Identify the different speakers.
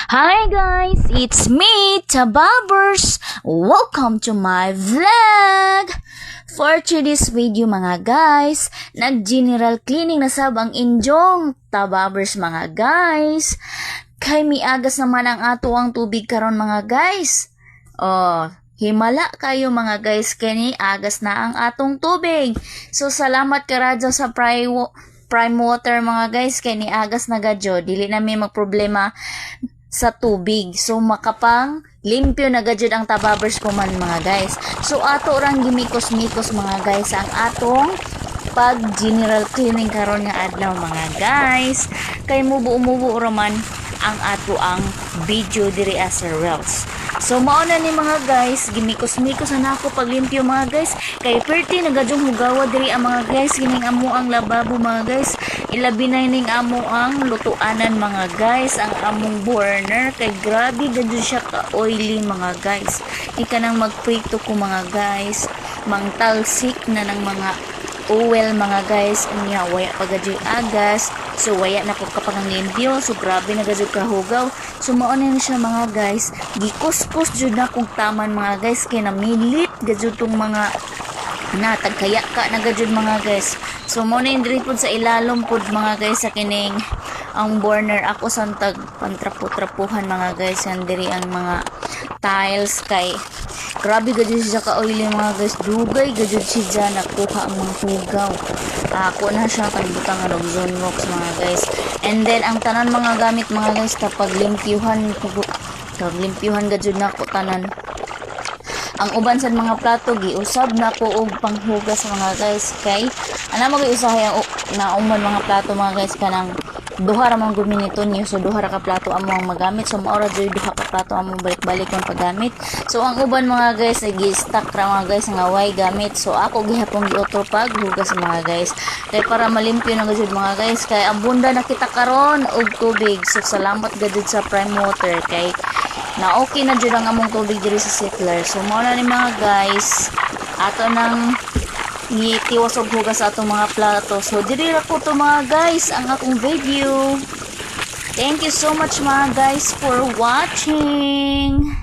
Speaker 1: Hi guys, it's me, Tababers. Welcome to my vlog. For today's video mga guys, nag-general cleaning na sab ang injong Tababers mga guys. Kay miagas naman ang ato ang tubig karon mga guys. Himala kayo mga guys, kani agas na ang atong tubig. So salamat karadyo sa Prime Water mga guys, kay ni agas na gadyo, dili na may magproblema sa tubig. So makapang limpyo na gadyo ang Tababers ko man mga guys. So ato orang gimikos-mikos mga guys ang atong pag general cleaning karon nga adlaw mga guys. Kay mubo-mubo raman ang ato ang video diri as Reels. So mao na ni mga guys, gimikos-mikos na ako paglimpyo mga guys. Kay perti nagadyong hugawa diri ang mga guys, kining amo ang lababo mga guys. Ilabi na ning amo ang lutuanan mga guys, ang among burner. Kay grabe gadyo siya ka oily mga guys. Di ka nang magprito ko mga guys. Mangtalsik na ng mga oil mga guys. Unya waya pagadyo agas. So waya na ko kapangang limpyo. So grabe na gadyo kahugaw. So mao na siya mga guys. Gikuskus jud na kung taman mga guys, kay namilit gadyo tong mga natagkaya ka na gadyo mga guys. So mo na diri pud sa ilalom pud mga guys sa kining ang burner ako santag pantrapo-trapuhan mga guys. Yan diri ang mga tiles kay grabe gadyo siya ka oily mga guys. Dugay gadyo siya nakuha ang mga hugaw. Ako na siya kalbutang ng Zonrox mga guys. And then ang tanan mga gamit mga guys kapag limpyuhan gadyo na ko tanan. Ang uban sa mga plato giusab na ko og panghugas mga guys. Kay ana mo usahay ang nauman mga plato mga guys kanang duha ra man gud minito niyo. So duha ra ka plato amo ang magamit. So mao ra joy duha ka plato amo balik-balik ang paggamit. So ang uban mga guys ay gi-stack ra mga guys nga way gamit. So ako gihapon giotro pag hugas mga guys. Kay para malimpyo na gud mga guys, kay abunda na kita karon og tubig. So salamat gud sa Prime Water kay na okay na jud ang among tubig diri sa Sickler. So mao na ni mga guys, ato nang itiwas og hugas sa atong mga plato. So diri ra ko to mga guys ang akong video. Thank you so much mga guys for watching.